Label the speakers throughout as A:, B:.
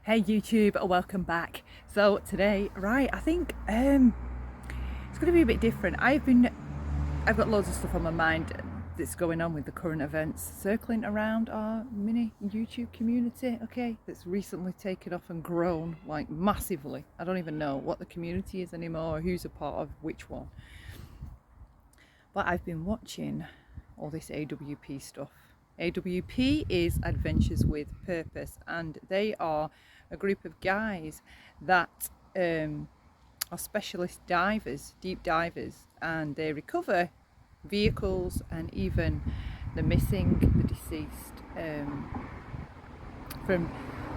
A: Hey YouTube, welcome back. So today, right, I think it's going to be a bit different. I've got loads of stuff on my mind that's going on with the current events circling around our mini YouTube community, okay, that's recently taken off and grown like massively. I don't even know what the community is anymore, or who's a part of which one. But I've been watching all this AWP stuff. AWP is Adventures with Purpose, and they are a group of guys that are specialist divers, deep divers, and they recover vehicles and even the missing, the deceased, from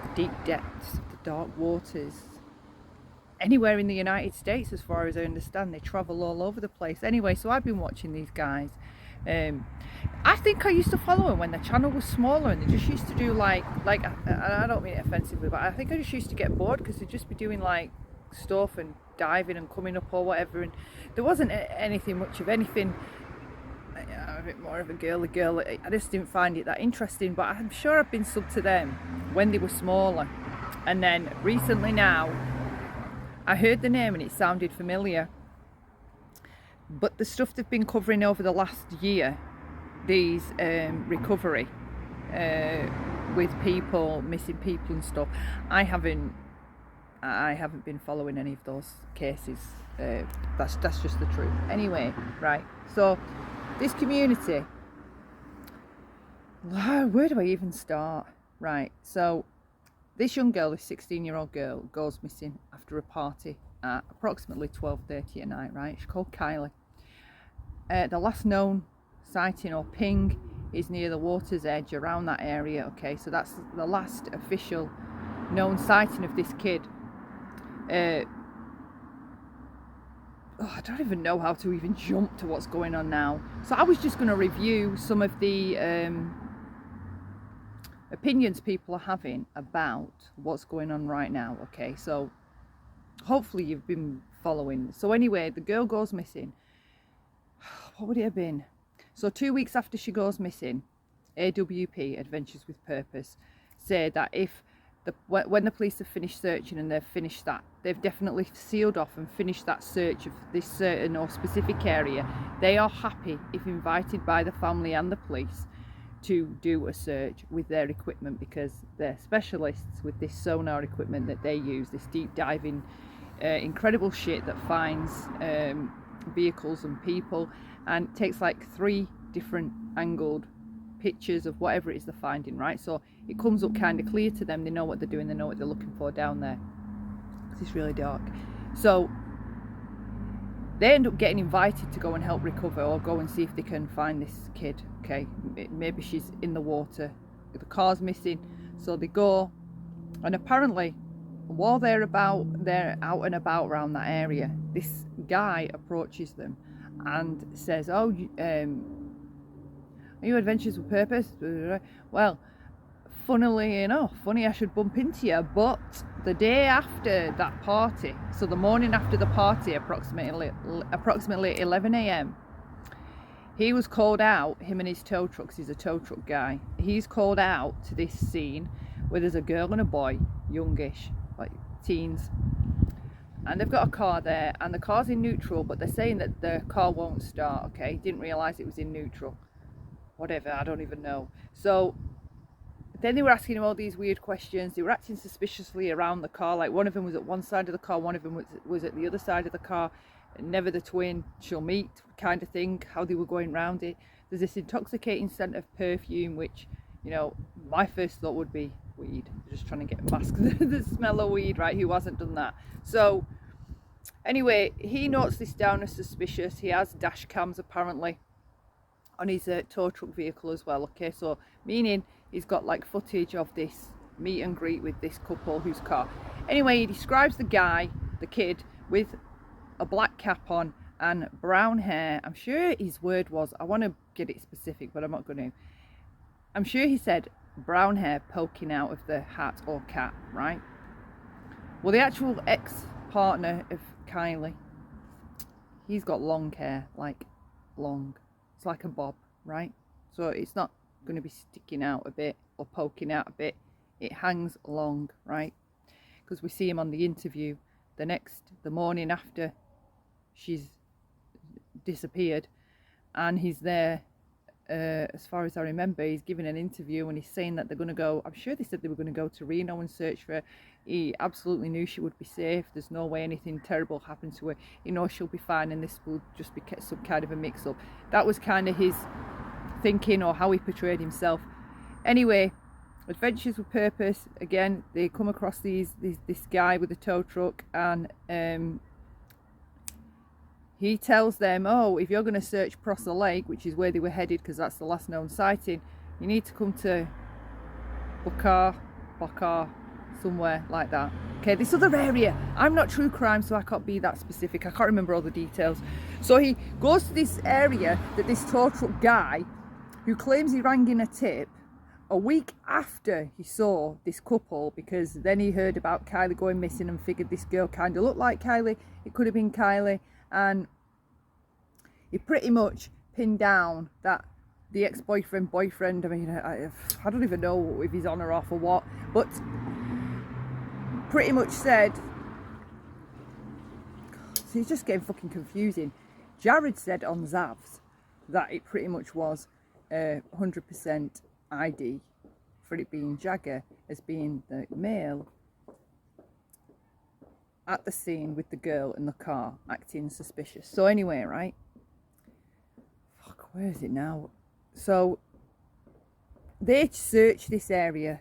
A: the deep depths, the dark waters, anywhere in the United States, as far as I understand. They travel all over the place. Anyway, so I've been watching these guys. I think I used to follow them when the channel was smaller, and they just used to do like I don't mean it offensively, but I think I just used to get bored because they'd just be doing like stuff and diving and coming up or whatever, and there wasn't anything much of anything. A bit more of a girly girl. I just didn't find it that interesting, but I'm sure I've been sub to them when they were smaller, and then recently now I heard the name and it sounded familiar. But the stuff they've been covering over the last year, these recovery with people, missing people and stuff, I haven't been following any of those cases. That's just the truth. Anyway, right. So this community, where do I even start? Right. So this young girl, this 16-year-old girl, goes missing after a party at approximately 12:30 at night, right? She's called Kylie. The last known sighting or ping is near the water's edge around that area, okay? So that's the last official known sighting of this kid. I don't even know how to even jump to what's going on now. So I was just going to review some of the opinions people are having about what's going on right now, okay? So hopefully you've been following. So anyway, the girl goes missing. What would it have been? So 2 weeks after she goes missing, AWP, Adventures with Purpose, say that when the police have finished searching and they've finished that, they've definitely sealed off and finished that search of this certain or specific area, they are happy if invited by the family and the police to do a search with their equipment, because they're specialists with this sonar equipment that they use, this deep diving incredible shit that finds vehicles and people, and takes like 3 different angled pictures of whatever it is they're finding, right? So it comes up kind of clear to them. They know what they're doing, they know what they're looking for down there. It's really dark. So they end up getting invited to go and help recover, or go and see if they can find this kid, okay? Maybe she's in the water, the car's missing. So they go, and apparently while they're out and about around that area, this guy approaches them and says, "Oh, are you Adventures with Purpose?" Well, funnily enough, funny I should bump into you, but the day after that party, so the morning after the party, approximately 11 a.m, he was called out, him and his tow trucks, he's a tow truck guy, he's called out to this scene where there's a girl and a boy, youngish, like teens, and they've got a car there, and the car's in neutral, but they're saying that the car won't start, okay? Didn't realise it was in neutral. Whatever, I don't even know. So then they were asking him all these weird questions. They were acting suspiciously around the car, like one of them was at one side of the car, one of them was at the other side of the car. Never the twin shall meet kind of thing, how they were going round it. There's this intoxicating scent of perfume, which, you know, my first thought would be weed. They're just trying to get mask the smell of weed, right? Who hasn't done that? So anyway, he notes this down as suspicious. He has dash cams apparently on his tow truck vehicle as well, okay? So meaning he's got like footage of this meet and greet with this couple whose car. Anyway, he describes the guy, the kid, with a black cap on and brown hair. I'm sure his word was, I want to get it specific, but I'm not going to. I'm sure he said brown hair poking out of the hat or cap, right? Well, the actual ex-partner of Kylie, he's got long hair, like long. It's like a bob, right? So it's not going to be sticking out a bit or poking out a bit. It hangs long, right? because we see him on the interview the morning after she's disappeared, and he's there. As far as I remember, he's giving an interview and he's saying that they're going to go, I'm sure they said they were going to go to Reno and search for her. He absolutely knew she would be safe. There's no way anything terrible happened to her. You know, she'll be fine and this will just be some kind of a mix-up. That was kind of his thinking, or how he portrayed himself. Anyway, Adventures with Purpose, again, they come across this guy with a tow truck, and he tells them, oh, if you're going to search Prosser Lake, which is where they were headed because that's the last known sighting, you need to come to Bokar, somewhere like that. Okay, this other area. I'm not true crime, so I can't be that specific. I can't remember all the details. So he goes to this area that this tow truck guy, who claims he rang in a tip a week after he saw this couple, because then he heard about Kylie going missing and figured this girl kind of looked like Kylie. It could have been Kylie. And he pretty much pinned down that the ex-boyfriend, I mean, I don't even know if he's on or off or what, but pretty much said, so he's just getting fucking confusing. Jared said on Zav's that it pretty much was 100% ID for it being Jagger as being the male at the scene with the girl in the car acting suspicious. So anyway, right, fuck, where is it now? So they search this area,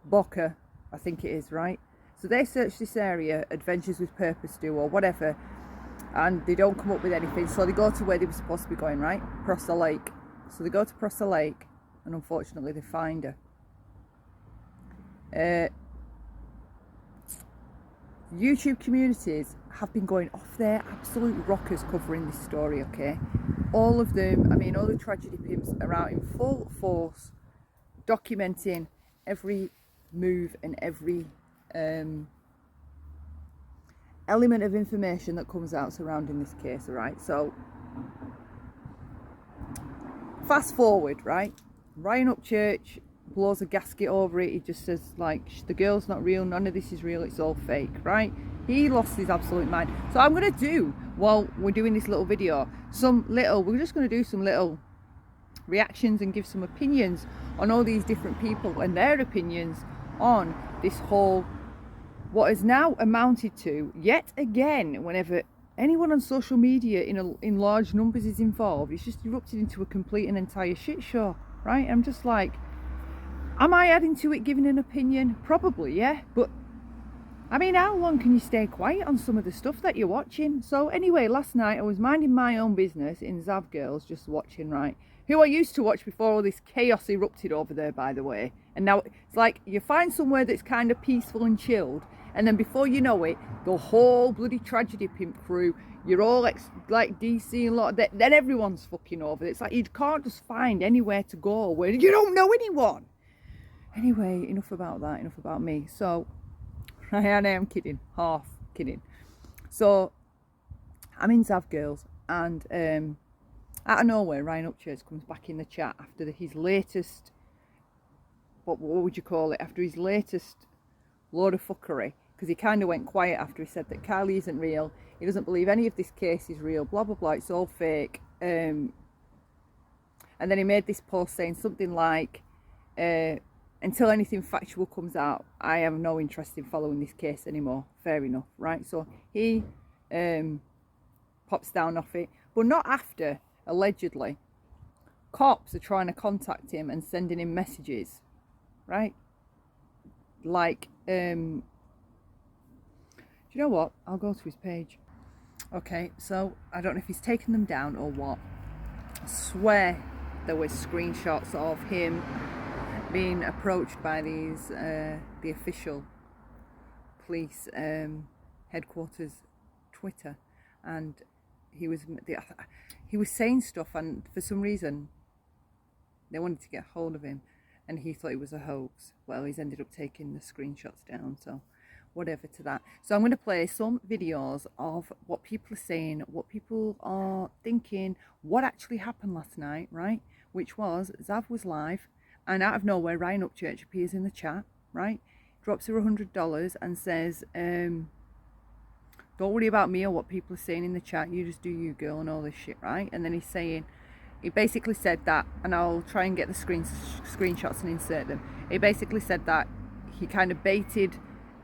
A: Boca, I think it is, right? So they search this area, Adventures with Purpose do, or whatever, and they don't come up with anything. So they go to where they were supposed to be going, right? Prosser Lake. So they go to Prosser Lake, and unfortunately they find her. YouTube communities have been going off their absolute rockers covering this story, okay? All of them, I mean, all the tragedy pimps are out in full force documenting every move and every element of information that comes out surrounding this case, right? So fast forward, right? Ryan Upchurch blows a gasket over it. He just says, like, the girl's not real, none of this is real, it's all fake, right? He lost his absolute mind. So I'm going to do, while we're doing this little video, we're just going to do some little reactions and give some opinions on all these different people and their opinions on this whole, what has now amounted to, yet again, whenever anyone on social media in large numbers is involved, it's just erupted into a complete and entire shit show, right? I'm just like, am I adding to it, giving an opinion? Probably, yeah. But, I mean, how long can you stay quiet on some of the stuff that you're watching? So, anyway, last night I was minding my own business in Zav Girls, just watching, right? Who I used to watch before all this chaos erupted over there, by the way. And now it's like you find somewhere that's kind of peaceful and chilled, and then before you know it, the whole bloody tragedy pimp crew, you're all like DC and lot, then everyone's fucking over. It's like you can't just find anywhere to go where you don't know anyone. Anyway, enough about that, enough about me. So, I am kidding, half kidding. So, I'm in Zav Girls, and out of nowhere, Ryan Upchurch comes back in the chat after his latest, what would you call it, after his latest load of fuckery, because he kind of went quiet after he said that Kylie isn't real, he doesn't believe any of this case is real, blah, blah, blah, it's all fake. And then he made this post saying something like, until anything factual comes out, I have no interest in following this case anymore. Fair enough, right? So he pops down off it, but not after, allegedly, cops are trying to contact him and sending him messages, right? Like, do you know what? I'll go to his page. Okay, so I don't know if he's taken them down or what. I swear there were screenshots of him being approached by these the official police headquarters Twitter, and he was saying stuff, and for some reason they wanted to get hold of him, and he thought it was a hoax. Well, he's ended up taking the screenshots down, so whatever to that. So I'm going to play some videos of what people are saying, what people are thinking, what actually happened last night, right? Which was, Zav was live, and out of nowhere, Ryan Upchurch appears in the chat, right? drops her $100 and says, don't worry about me or what people are saying in the chat, you just do you, girl, and all this shit, right? And then he's saying, he basically said that, and I'll try and get the screenshots and insert them. He basically said that he kind of baited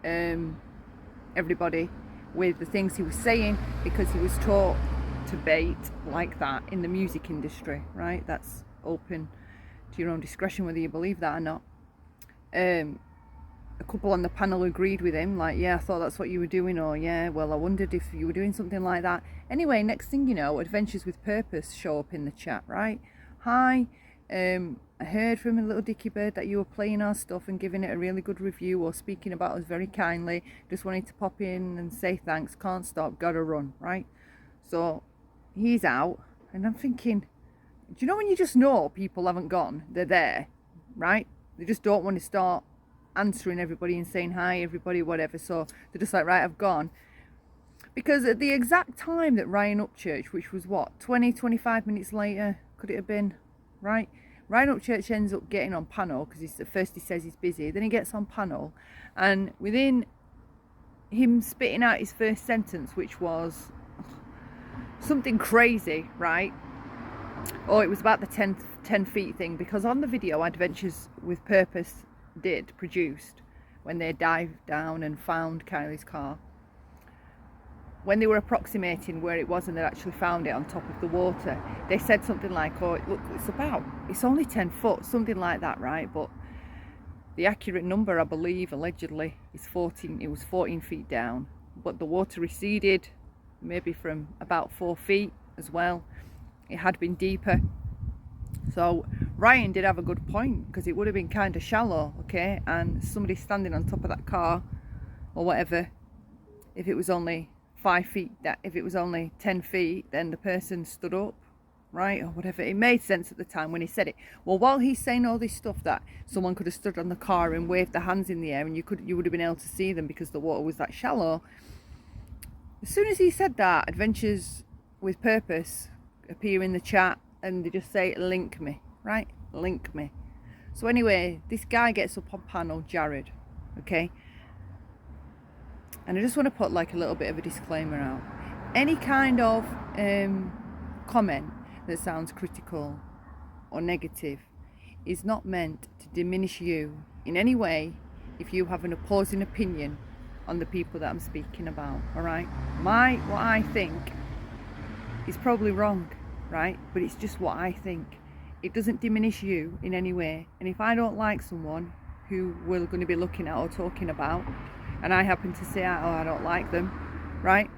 A: everybody with the things he was saying because he was taught to bait like that in the music industry, right? That's open to your own discretion whether you believe that or not. A couple on the panel agreed with him, like, yeah, I thought that's what you were doing, or yeah, well, I wondered if you were doing something like that. Anyway, next thing you know, Adventures with Purpose show up in the chat, right? Hi, I heard from a little dicky bird that you were playing our stuff and giving it a really good review or speaking about us very kindly. Just wanted to pop in and say thanks, can't stop, gotta run, right? So he's out, and I'm thinking, do you know when you just know people haven't gone, they're there, right? They just don't want to start answering everybody and saying hi everybody, whatever, so they're just like, right, I've gone. Because at the exact time that Ryan Upchurch, which was what, 20-25 minutes later, could it have been, right? Ryan Upchurch ends up getting on panel because at first he says he's busy, then he gets on panel, and within him spitting out his first sentence, which was something crazy, right? Oh, it was about the 10 feet thing, because on the video Adventures with Purpose produced when they dived down and found Kylie's car, when they were approximating where it was and they actually found it on top of the water, they said something like, oh look, it's only 10 foot, something like that, right? But the accurate number, I believe, allegedly is 14. It was 14 feet down, but the water receded maybe from about 4 feet as well. It had been deeper. So Ryan did have a good point, because it would have been kind of shallow, okay, and somebody standing on top of that car or whatever, if it was only 5 feet, if it was only 10 feet, then the person stood up, right, or whatever. It made sense at the time when he said it. Well, while he's saying all this stuff that someone could have stood on the car and waved their hands in the air and you would have been able to see them because the water was that shallow, as soon as he said that, Adventures with Purpose appear in the chat and they just say, link me, right? Link me. So anyway, this guy gets up on panel, Jared, okay? And I just want to put like a little bit of a disclaimer out. Any kind of comment that sounds critical or negative is not meant to diminish you in any way if you have an opposing opinion on the people that I'm speaking about, all right? What I think is probably wrong, right? But it's just what I think. It doesn't diminish you in any way. And if I don't like someone who we're going to be looking at or talking about, and I happen to say, oh, I don't like them, right?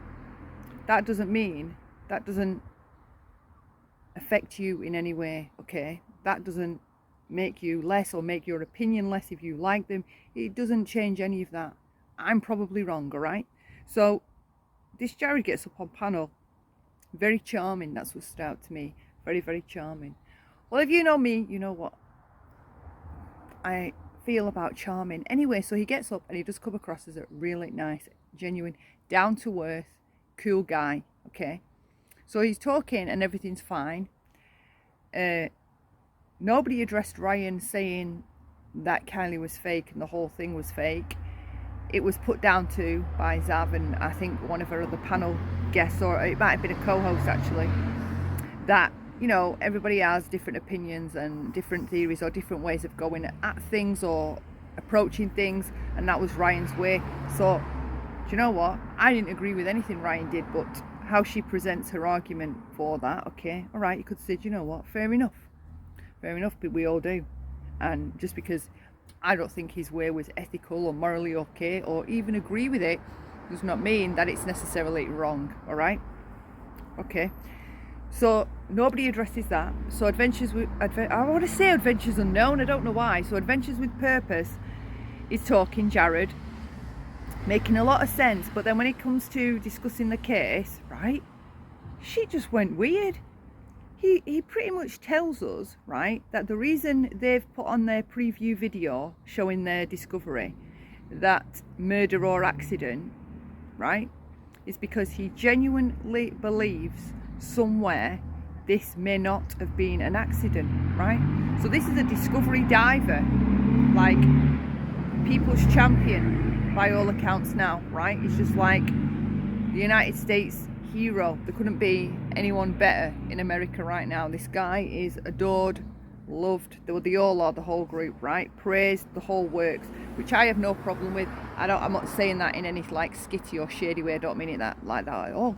A: That doesn't affect you in any way, okay? That doesn't make you less or make your opinion less if you like them. It doesn't change any of that. I'm probably wrong, all right? So this Jared gets up on panel. Very charming, that's what stood out to me. Very, very charming. Well, if you know me, you know what I feel about charming. Anyway, so he gets up and he does come across as a really nice, genuine, down-to-earth, cool guy, okay? So he's talking and everything's fine. Nobody addressed Ryan saying that Kylie was fake and the whole thing was fake. It was put down to by Zav and I think one of her other panel guests, or it might have been a co-host actually, that, you know, everybody has different opinions and different theories or different ways of going at things or approaching things, and that was Ryan's way. So, do you know what? I didn't agree with anything Ryan did, but how she presents her argument for that, okay, all right, you could say, do you know what? Fair enough, but we all do. And just because I don't think his way was ethical or morally okay or even agree with it does not mean that it's necessarily wrong, all right? Okay. So nobody addresses that. So I want to say Adventures Unknown, I don't know why. So Adventures with Purpose is talking, Jared, making a lot of sense, but then when it comes to discussing the case, right, she just went weird. He pretty much tells us, right, that the reason they've put on their preview video showing their discovery that murder or accident, right, is because he genuinely believes somewhere this may not have been an accident, right? So this is a discovery diver, like people's champion by all accounts now, right? He's just like the United States hero. There couldn't be anyone better in America right now. This guy is adored, loved. They all are, the whole group, right? Praised, the whole works, which I have no problem with. I'm not saying that in any like skitty or shady way. I don't mean it like that at all.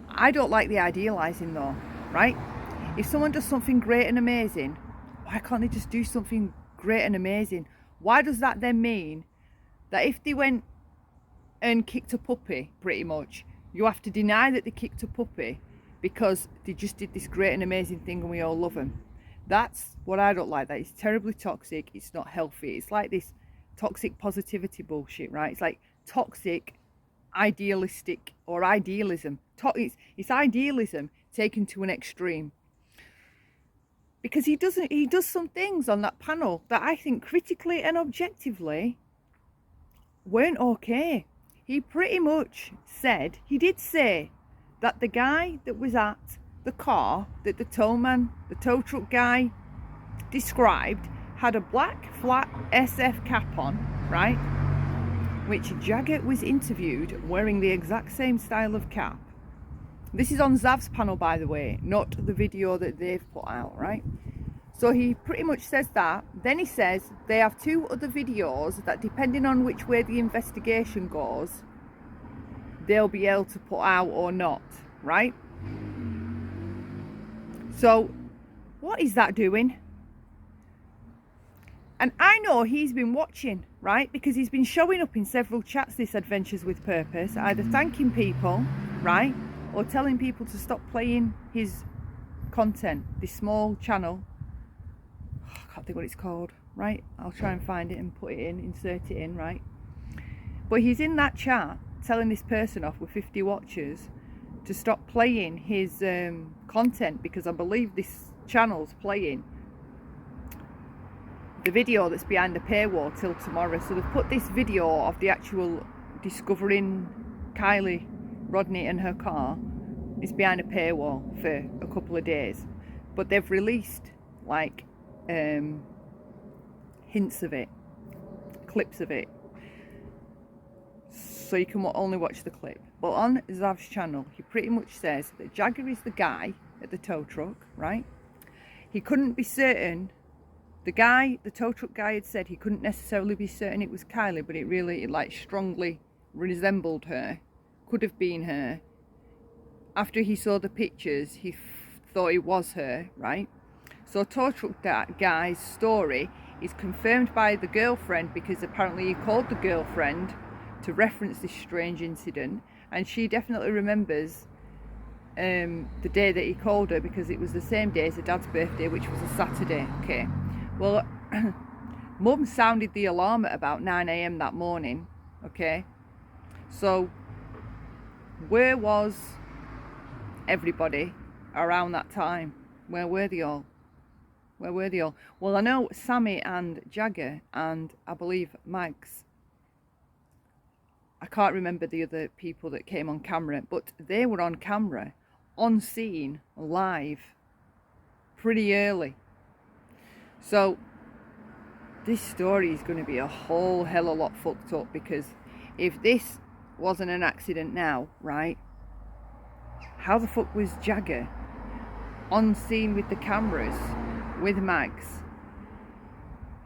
A: I don't like the idealizing though, right? If someone does something great and amazing, why can't they just do something great and amazing? Why does that then mean that if they went and kicked a puppy, pretty much, you have to deny that they kicked a puppy because they just did this great and amazing thing and we all love them? That's what I don't like. That is terribly toxic. It's not healthy. It's like this toxic positivity bullshit, right? It's like toxic idealistic or idealism. It's idealism taken to an extreme. Because he does some things on that panel that I think critically and objectively weren't okay. He pretty much said, he did say that the guy that was at the car that the tow truck guy described had a black flat SF cap on, right? Which Jagger was interviewed wearing the exact same style of cap. This is on Zav's panel, by the way, not the video that they've put out, right? So he pretty much says that. Then he says they have 2 other videos that, depending on which way the investigation goes, they'll be able to put out or not, right? So what is that doing? And I know he's been watching, right? Because he's been showing up in several chats, this Adventures with Purpose, either thanking people, right? Or telling people to stop playing his content, this small channel. I can't think what it's called, right? I'll try and find it and put it in, insert it in, right? But he's in that chat telling this person off with 50 watchers to stop playing his content, because I believe this channel's playing the video that's behind the paywall till tomorrow. So they've put this video of the actual discovering Kylie Rodney and her car is behind a paywall for a couple of days, but they've released like hints of it, clips of it, so you can only watch the clip. But on Zav's channel, he pretty much says that Jagger is the guy at the tow truck, right? He couldn't be certain. The tow truck guy had said he couldn't necessarily be certain it was Kylie, but it like strongly resembled her. Could have been her. After he saw the pictures, he thought it was her, right? So tow truck guy's story is confirmed by the girlfriend, because apparently he called the girlfriend to reference this strange incident, and she definitely remembers the day that he called her, because it was the same day as her dad's birthday, which was a Saturday. Okay, well, Mum sounded the alarm at about 9 a.m. that morning. Okay, so where was everybody around that time? Where were they all? Where were they all? Well, I know Sammy and Jagger and I believe Mags. I can't remember the other people that came on camera, but they were on camera, on scene, live, pretty early. So this story is going to be a whole hell of a lot fucked up, because if this wasn't an accident now, right, how the fuck was Jagger on scene with the cameras with Mags?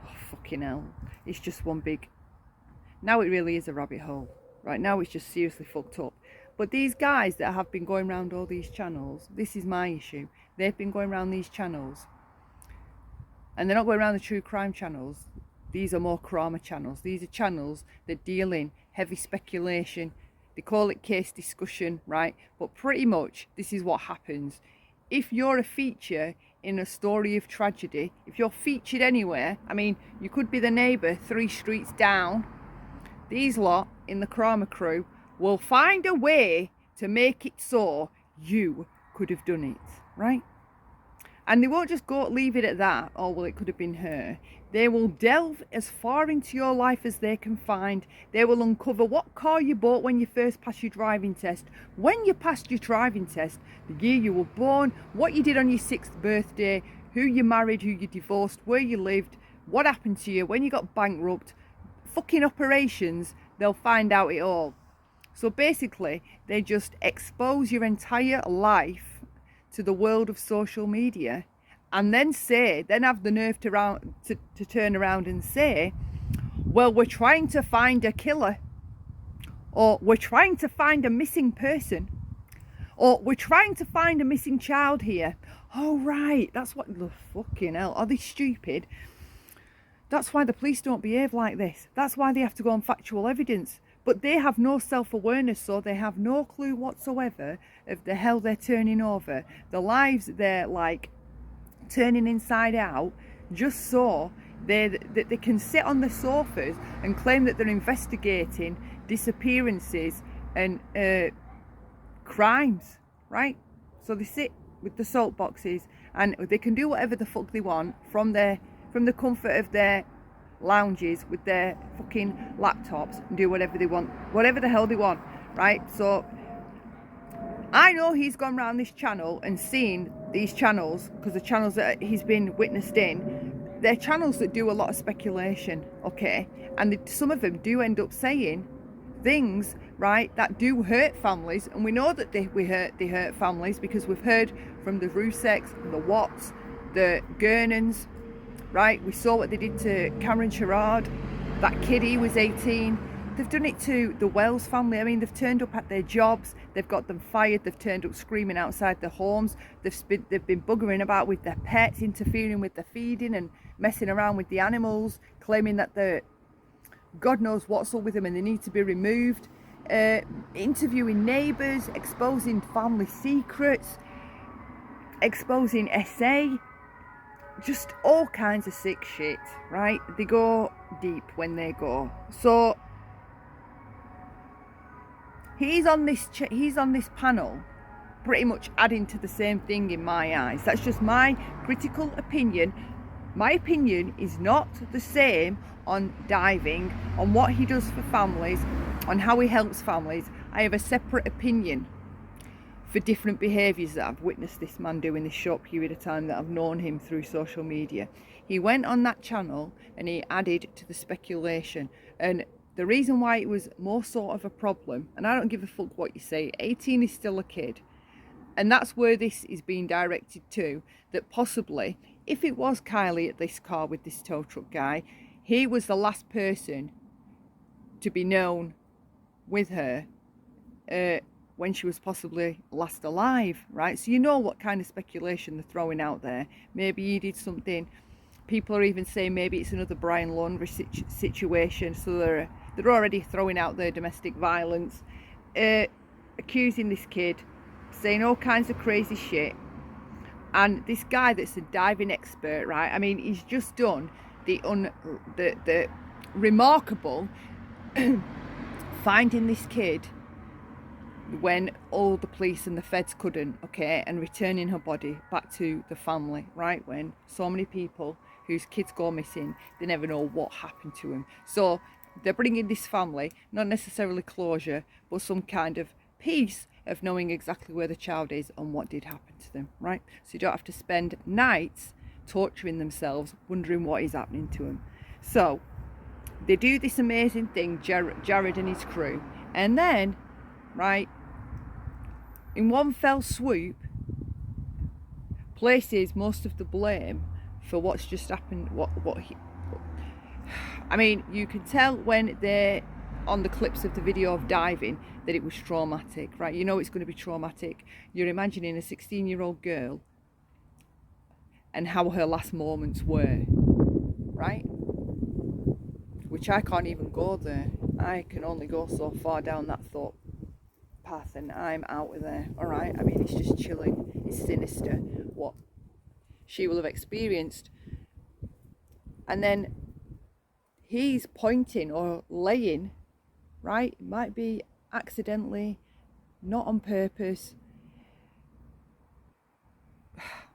A: Oh, fucking hell. It's just one big... Now it really is a rabbit hole. Right now it's just seriously fucked up. But these guys that have been going around all these channels, this is my issue. They've been going around these channels, and they're not going around the true crime channels. These are more crime channels. These are channels that deal in heavy speculation. They call it case discussion, right? But pretty much this is what happens. If you're a feature in a story of tragedy, if you're featured anywhere, I mean, you could be the neighbour 3 streets down. These lot in the Kramer crew will find a way to make it so you could have done it, right? And they won't just leave it at that. Oh, well, it could have been her. They will delve as far into your life as they can find. They will uncover what car you bought when you first passed your driving test, when you passed your driving test, the year you were born, what you did on your 6th birthday, who you married, who you divorced, where you lived, what happened to you, when you got bankrupt, fucking operations, they'll find out it all. So basically, they just expose your entire life to the world of social media, and then have the nerve to turn around and say, well, we're trying to find a killer, or we're trying to find a missing person, or we're trying to find a missing child here. Oh, right, that's what the fucking hell. Are they stupid? That's why the police don't behave like this. That's why they have to go on factual evidence. But they have no self-awareness, so they have no clue whatsoever of the hell they're turning over. The lives they're like turning inside out, just so they can sit on the sofas and claim that they're investigating disappearances and crimes, right? So they sit with the soapboxes and they can do whatever the fuck they want from the comfort of their lounges with their fucking laptops and do whatever they want, whatever the hell they want, right? So I know he's gone around this channel and seen these channels, because the channels that he's been witnessed in, they're channels that do a lot of speculation, okay? And some of them do end up saying things, right, that do hurt families, and we know that they hurt families, because we've heard from the Ruseks, the Watts, the Gurnans, right? We saw what they did to Cameron Sherrard, that kid, he was 18. They've done it to the Wells family. I mean, they've turned up at their jobs, they've got them fired, they've turned up screaming outside their homes, they've been buggering about with their pets, interfering with their feeding and messing around with the animals, claiming that they're God knows what's up with them and they need to be removed, interviewing neighbours, exposing family secrets, exposing SA, just all kinds of sick shit, right? They go deep when they go. So he's on this panel pretty much adding to the same thing in my eyes. That's just my critical opinion. My opinion is not the same on diving, on what he does for families, on how he helps families. I have a separate opinion for different behaviours that I've witnessed this man do in this short period of time that I've known him through social media. He went on that channel and he added to the speculation, and the reason why it was more sort of a problem, and I don't give a fuck what you say, 18 is still a kid, and that's where this is being directed to, that possibly if it was Kylie at this car with this tow truck guy, he was the last person to be known with her when she was possibly last alive, right? So you know what kind of speculation they're throwing out there. Maybe he did something. People are even saying maybe it's another Brian Laundrie situation. So they're already throwing out their domestic violence, accusing this kid, saying all kinds of crazy shit. And this guy that's a diving expert, right? I mean, he's just done the remarkable finding this kid when all the police and the feds couldn't, okay, and returning her body back to the family, right? When so many people whose kids go missing, they never know what happened to them. So they're bringing this family, not necessarily closure, but some kind of peace of knowing exactly where the child is and what did happen to them, right? So you don't have to spend nights torturing themselves, wondering what is happening to them. So they do this amazing thing, Jared and his crew, and then, right, in one fell swoop, places most of the blame for what's just happened. I mean, you can tell when they're on the clips of the video of diving that it was traumatic, right? You know it's going to be traumatic. You're imagining a 16-year-old girl and how her last moments were, right? Which I can't even go there. I can only go so far down that thought path and I'm out of there, all right? I mean, it's just chilling. It's sinister what she will have experienced. And then he's pointing or laying, right? It might be accidentally, not on purpose.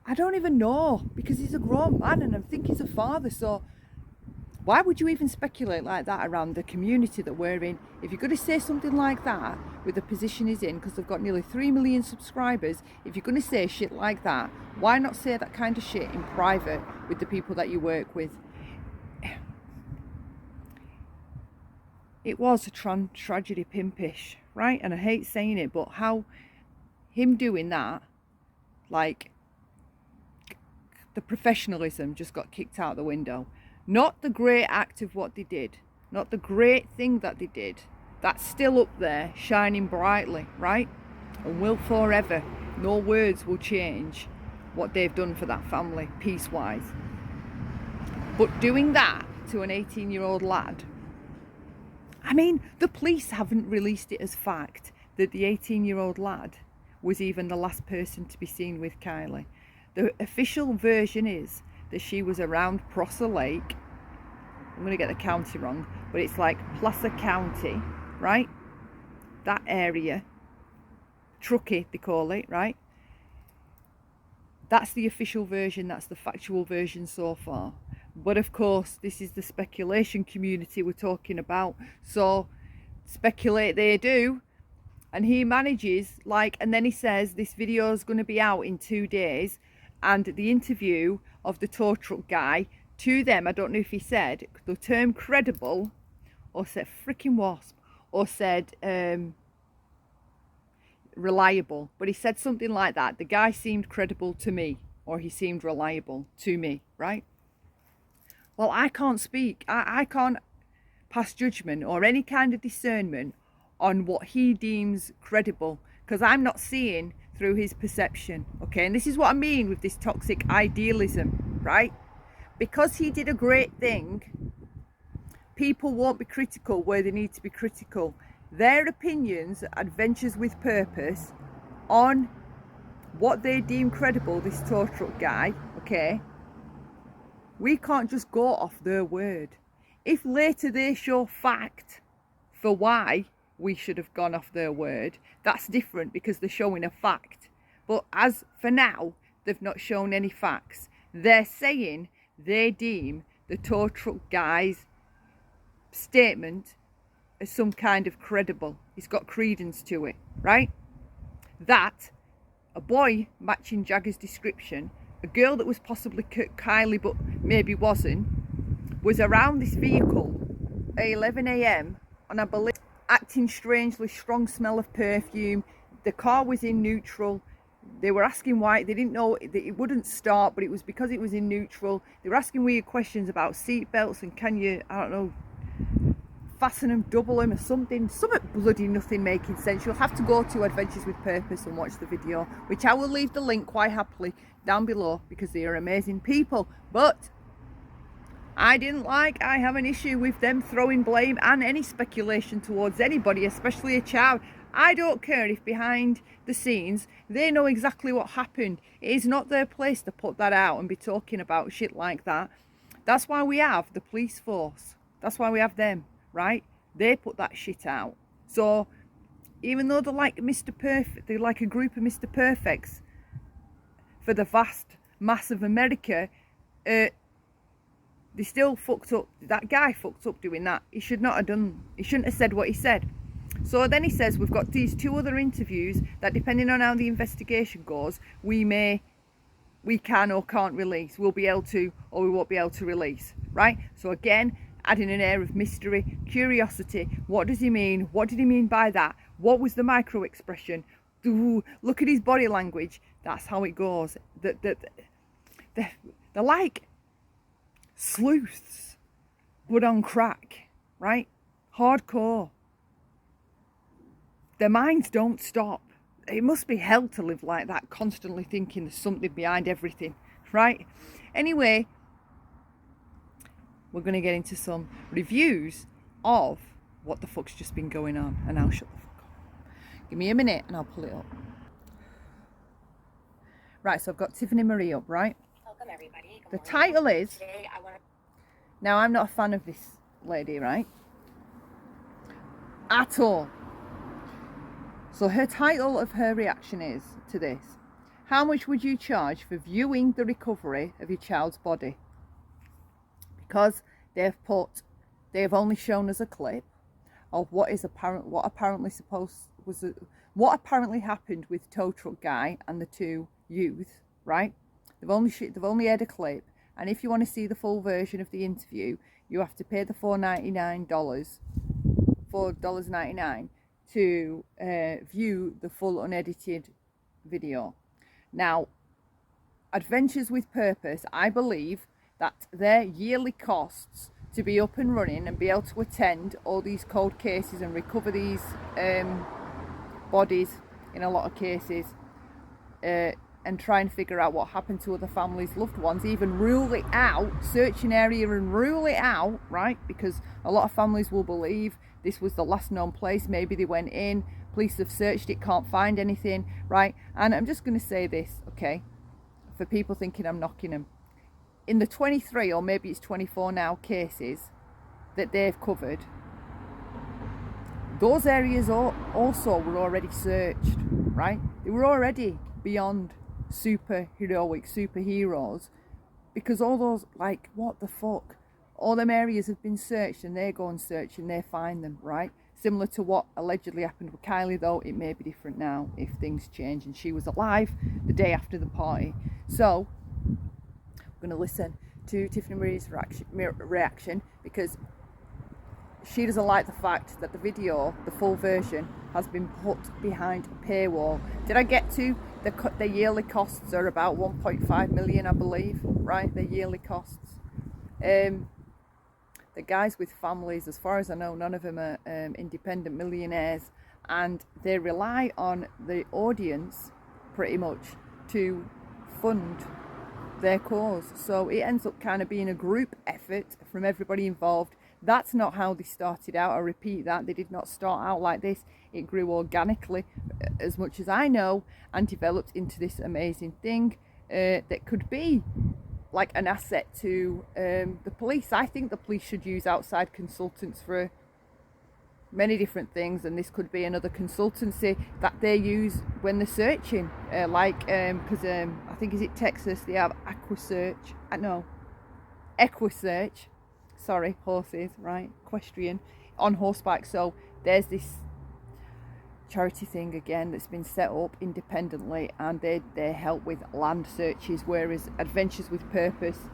A: I don't even know, because he's a grown man and I think he's a father. So why would you even speculate like that around the community that we're in? If you're going to say something like that with the position he's in, because they've got nearly 3 million subscribers, if you're going to say shit like that, why not say that kind of shit in private with the people that you work with? it was a tragedy pimpish, right? And I hate saying it, but how him doing that, like, the professionalism just got kicked out the window. Not the great act of what they did, not the great thing that they did. That's still up there, shining brightly, right? And will forever. No words will change what they've done for that family, peace-wise. But doing that to an 18-year-old lad, I mean, the police haven't released it as fact that the 18-year-old lad was even the last person to be seen with Kylie. The official version is that she was around Prosser Lake. I'm going to get the county wrong, but it's like Placer County, right? That area. Truckee, they call it, right? That's the official version. That's the factual version so far. But of course, this is the speculation community we're talking about. So speculate they do. And he manages, like, and then he says this video is going to be out in 2 days. And the interview of the tow truck guy to them, I don't know if he said the term credible or said freaking wasp or said reliable, but he said something like that. The guy seemed credible to me, or he seemed reliable to me, right? Well, I can't speak. I can't pass judgment or any kind of discernment on what he deems credible, because I'm not seeing through his perception, okay? And this is what I mean with this toxic idealism, right? Because he did a great thing, people won't be critical where they need to be critical. Their opinions, adventures with purpose on what they deem credible, this tow truck guy, okay? We can't just go off their word. If later they show fact for why we should have gone off their word, that's different because they're showing a fact. But as for now, they've not shown any facts. They're saying they deem the tow truck guy's statement as some kind of credible. It's got credence to it, right? That a boy matching Jagger's description, a girl that was possibly Kylie but maybe wasn't, was around this vehicle at 11 a.m. and I believe acting strangely, strong smell of perfume. The car was in neutral. They were asking why. They didn't know that it wouldn't start, but it was because it was in neutral. They were asking weird questions about seat belts and can you, I don't know, fasten them, double them or something bloody nothing making sense. You'll have to go to Adventures with Purpose and watch the video, which I will leave the link quite happily down below because they are amazing people. But I have an issue with them throwing blame and any speculation towards anybody, especially a child. I don't care if behind the scenes they know exactly what happened. It is not their place to put that out and be talking about shit like that. That's why we have the police force. That's why we have them, right? They put that shit out. So even though they're like Mr. Perfect, they're like a group of Mr. Perfects for the vast mass of America, they still fucked up. That guy fucked up doing that. He should not have done, he shouldn't have said what he said. So then he says we've got these 2 other interviews that depending on how the investigation goes, we can or can't release. We'll be able to or we won't be able to release, right? So again, adding an air of mystery, curiosity. What does he mean? What did he mean by that? What was the micro expression? Ooh, look at his body language. That's how it goes. They're like sleuths, but on crack, right? Hardcore. Their minds don't stop. It must be hell to live like that, constantly thinking there's something behind everything, right? Anyway, we're going to get into some reviews of what the fuck's just been going on, and I'll shut the fuck up. Give me a minute and I'll pull it up. Right, so I've got Tiffany Marie up, right?
B: Welcome everybody.
A: The title is, now I'm not a fan of this lady, right? At all. So her title of her reaction is to this: how much would you charge for viewing the recovery of your child's body? Because they've only shown us a clip of what apparently happened with tow truck guy and the 2 youths, right? They've only aired a clip, and if you want to see the full version of the interview, you have to pay the $4.99 $4.99 to view the full unedited video. Now, Adventures with Purpose, I believe that their yearly costs to be up and running and be able to attend all these cold cases and recover these bodies in a lot of cases, and try and figure out what happened to other families, loved ones, even rule it out, search an area and rule it out, right? Because a lot of families will believe this was the last known place, maybe they went in, police have searched it, can't find anything, right? And I'm just going to say this, okay, for people thinking I'm knocking them. In the 23, or maybe it's 24 now, cases that they've covered, those areas also were already searched, right? They were already beyond superheroes, because all those, like, what the fuck, all them areas have been searched, and they go and search and they find them, right? Similar to what allegedly happened with Kylie, though it may be different now if things change, and she was alive the day after the party. So I'm going to listen to Tiffany Marie's reaction, because she doesn't like the fact that the video, the full version, has been put behind a paywall. Did I get to the yearly costs are about 1.5 million, I believe, right? The yearly costs. The guys with families, as far as I know, none of them are independent millionaires, and they rely on the audience pretty much to fund their cause. So it ends up kind of being a group effort from everybody involved. That's not how they started out. I repeat that. They did not start out like this. It grew organically, as much as I know, and developed into this amazing thing that could be like an asset to the police. I think the police should use outside consultants for many different things, and this could be another consultancy that they use when they're searching, because I think, is it Texas, they have Equisearch, sorry, horses, right, equestrian, on horseback. So there's this charity thing again that's been set up independently, and they help with land searches, whereas Adventures with Purpose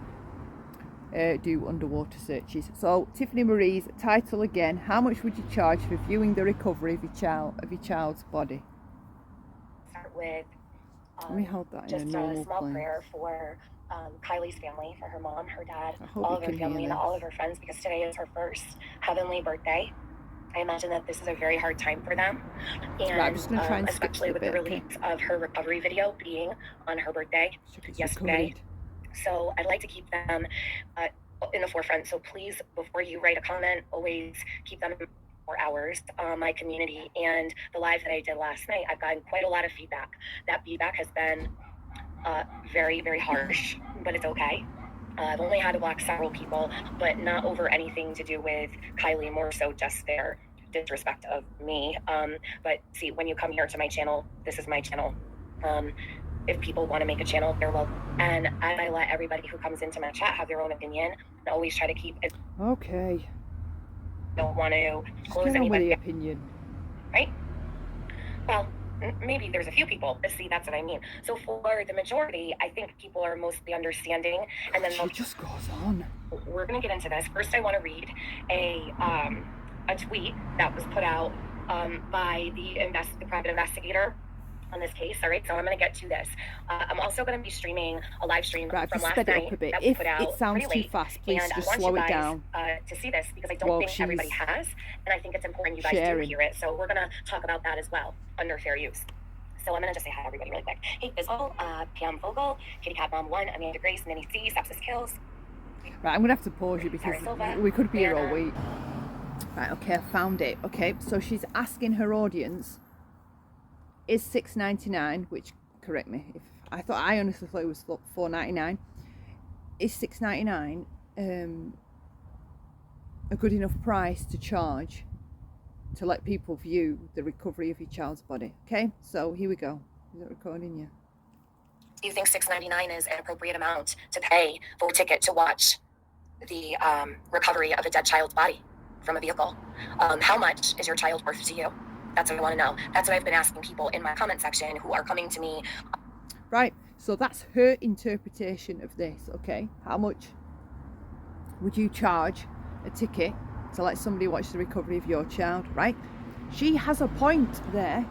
A: do underwater searches. So Tiffany Marie's title again: how much would you charge for viewing the recovery of your child's body?
B: Start with
A: let me hold that in
B: just a small prayer for Kylie's family, for her mom, her dad, all of her family, and all of her friends, because today is her first heavenly birthday. I imagine that this is a very hard time for them, and
A: I'm just gonna try and
B: especially with the release of her recovery video being on her birthday yesterday. So I'd like to keep them in the forefront. So please, before you write a comment, always keep them for hours. My community and the live that I did last night, I've gotten quite a lot of feedback. That feedback has been very, very harsh, but it's okay. I've only had to block several people, but not over anything to do with Kylie, more so just their disrespect of me. But see, when you come here to my channel, this is my channel. If people want to make a channel, they're welcome. And I let everybody who comes into my chat have their own opinion. I always try to keep it.
A: Okay.
B: Don't want to close anybody.
A: Opinion.
B: Right? Well, maybe there's a few people. See, that's what I mean. So for the majority, I think people are mostly understanding. And then
A: it just goes on.
B: We're going to get into this. First, I want to read a tweet that was put out by the private investigator on this case. All right, so I'm going to get to this. I'm also going to be streaming a live stream from last night that we put out.
A: If it sounds too fast, please just slow it down.
B: To see this, because I don't think everybody has, and I think it's important you guys do hear it. So we're going to talk about that as well under fair use. So I'm going to just say hi to everybody really quick. Hey, Fizzle, Pam Vogel, Kitty Cat Mom 1, Amanda Grace, Nanny C, Sepsis Kills.
A: Right, I'm going to have to pause you because we could be here all week. Right, okay, I found it. Okay, so she's asking her audience, is $6.99, which, correct me if I honestly thought it was $4.99. Is $6.99 a good enough price to charge to let people view the recovery of your child's body? Okay, so here we go. Is it recording? Yeah.
B: Do you think $6.99 is an appropriate amount to pay for a ticket to watch the recovery of a dead child's body from a vehicle? How much is your child worth to you? That's what I want to know. That's what I've been asking people in my comment section who are coming to me.
A: Right, so that's her interpretation of this, okay? How much would you charge a ticket to let somebody watch the recovery of your child, right? She has a point there.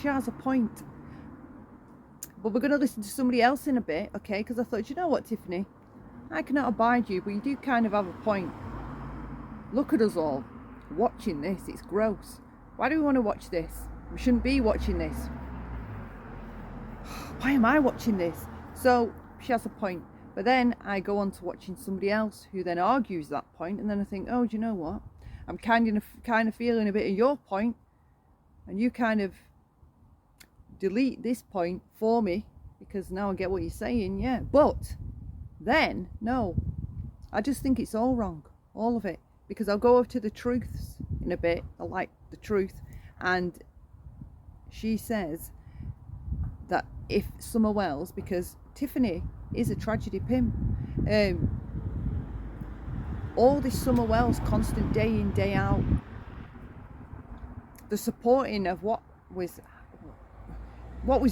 A: She has a point. But we're going to listen to somebody else in a bit, okay? Because I thought, you know what, Tiffany? I cannot abide you, but you do kind of have a point. Look at us all watching this. It's gross. Why do we want to watch this? We shouldn't be watching this. Why am I watching this? So she has a point. But then I go on to watching somebody else who then argues that point, and then I think, oh, do you know what? I'm kind of feeling a bit of your point, and you kind of delete this point for me because now I get what you're saying, yeah. But then, no, I just think it's all wrong, all of it, because I'll go over to the truths in a bit. I like the truth, and she says that if Summer Wells, because Tiffany is a tragedy pimp, all this Summer Wells constant day in, day out, the supporting of what was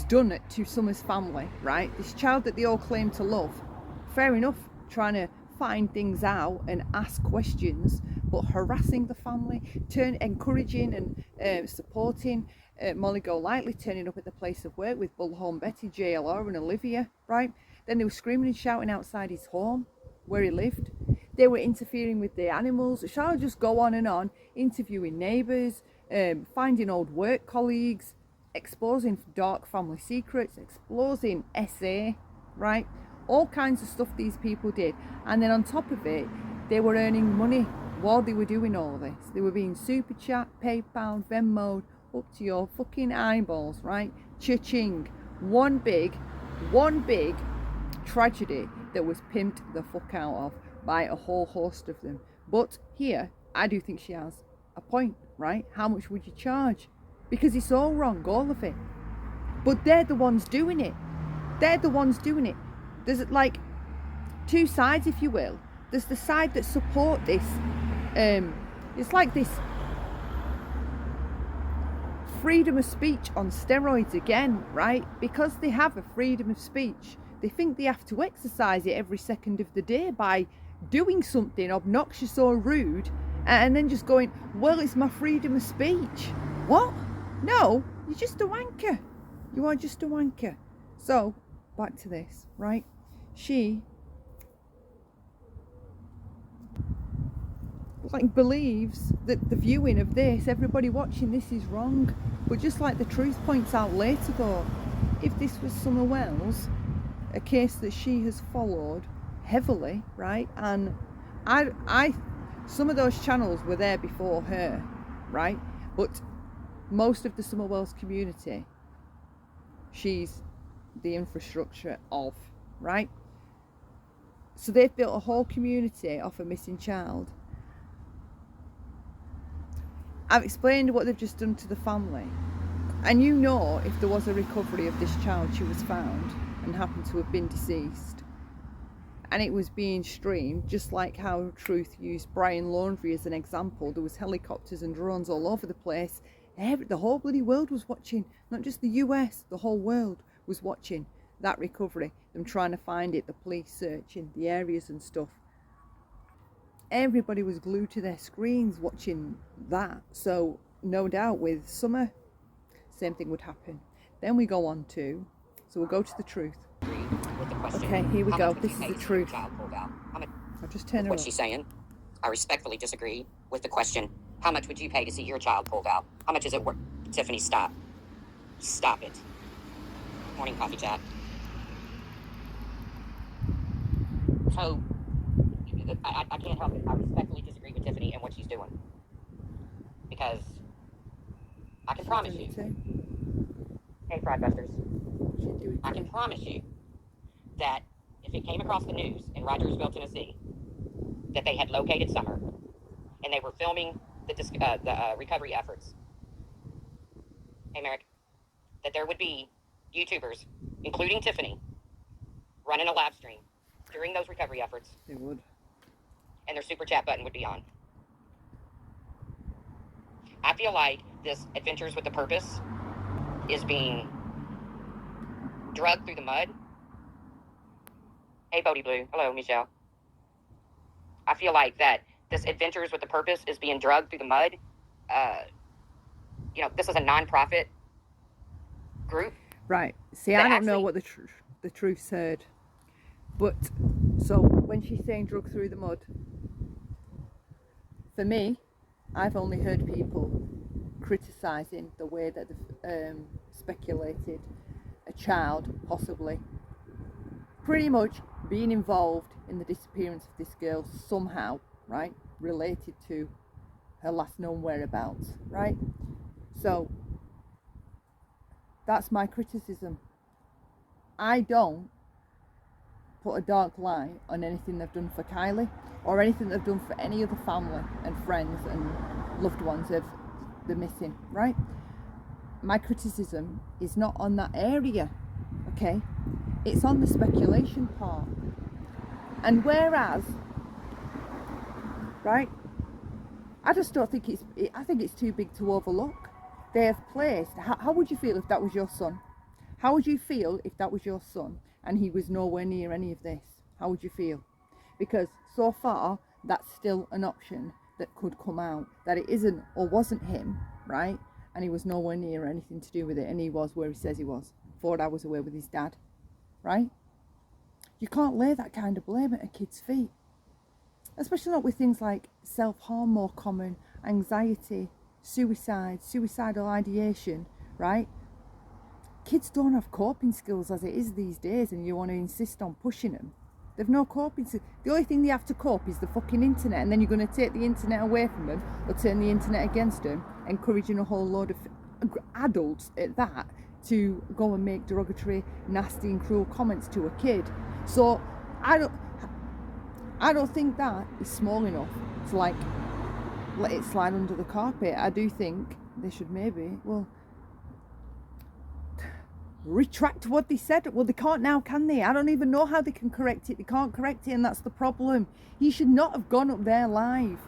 A: done to Summer's family, right? This child that they all claim to love, fair enough, trying to find things out and ask questions, but harassing the family, encouraging and supporting Molly Golightly turning up at the place of work with Bullhorn Betty, JLR and Olivia, right? Then they were screaming and shouting outside his home where he lived. They were interfering with the animals. Shall I just go on, interviewing neighbours, finding old work colleagues, exposing dark family secrets, exposing SA, right? All kinds of stuff these people did. And then on top of it, they were earning money while they were doing all this. They were being super chat, PayPal, Venmo'd, up to your fucking eyeballs, right? Cha-ching. One big tragedy that was pimped the fuck out of by a whole host of them. But here, I do think she has a point, right? How much would you charge? Because it's all wrong, all of it. But they're the ones doing it. They're the ones doing it. There's like two sides, if you will. There's the side that support this. It's like this freedom of speech on steroids again, right? Because they have a freedom of speech, they think they have to exercise it every second of the day by doing something obnoxious or rude, and then just going, well, it's my freedom of speech. What? No, you're just a wanker. You are just a wanker. So, back to this, right? She believes that the viewing of this, everybody watching this, is wrong. But just like the truth points out later though, if this was Summer Wells, a case that she has followed heavily, right? And I some of those channels were there before her, right? But most of the Summer Wells community, she's the infrastructure of, right? So they've built a whole community off a missing child. I've explained what they've just done to the family. And you know, if there was a recovery of this child, she was found and happened to have been deceased, and it was being streamed, just like how Truth used Brian Laundrie as an example. There was helicopters and drones all over the place. The whole bloody world was watching, not just the US, the whole world was watching that recovery, them trying to find it, the police searching the areas and stuff. Everybody was glued to their screens watching that. So no doubt with Summer, same thing would happen. Then we go on to, so we'll go to the truth. Okay, here we go. This is the truth. I'll just turn her
C: what
A: up.
C: she's saying. I respectfully disagree with the question. How much would you pay to see your child pulled out? How much is it worth? Tiffany, stop. Stop it. Morning coffee chat. So, I can't help it. I respectfully disagree with Tiffany and what she's doing. Because I can promise you. Hey, Fried Busters. I can promise you that if it came across the news in Rogersville, Tennessee, that they had located Summer and they were filming the recovery efforts, hey, Merrick, that there would be YouTubers, including Tiffany, running a live stream during those recovery efforts.
A: They would.
C: And their super chat button would be on. I feel like this Adventures with the Purpose is being drugged through the mud. Hey, Bodie Blue. Hello, Michelle. I feel like that this Adventures with a Purpose is being drugged through the mud. This is a non-profit group.
A: Right. See, I don't know what the truth's heard. But, so, when she's saying drug through the mud, for me, I've only heard people criticising the way that they've speculated a child, possibly, pretty much being involved in the disappearance of this girl somehow, right, related to her last known whereabouts, right? So, that's my criticism. I don't put a dark light on anything they've done for Kylie or anything they've done for any other family and friends and loved ones of the missing, right? My criticism is not on that area, okay? It's on the speculation part. And whereas, right, I just don't think I think it's too big to overlook. They have placed, how would you feel if that was your son? How would you feel if that was your son and he was nowhere near any of this? How would you feel? Because so far, that's still an option that could come out, that it isn't or wasn't him, right? And he was nowhere near anything to do with it, and he was where he says he was, 4 hours away with his dad, right? You can't lay that kind of blame at a kid's feet, especially not with things like self-harm more common, anxiety, suicide, suicidal ideation, right? Kids don't have coping skills as it is these days, and you want to insist on pushing them. They've no coping skills. The only thing they have to cope is the fucking internet, and then you're going to take the internet away from them or turn the internet against them, encouraging a whole load of adults at that to go and make derogatory, nasty and cruel comments to a kid. So I don't think that is small enough to like let it slide under the carpet. I do think they should maybe, retract what they said. Well, they can't now, can they? I don't even know how they can correct it. They can't correct it, and that's the problem. He should not have gone up there live,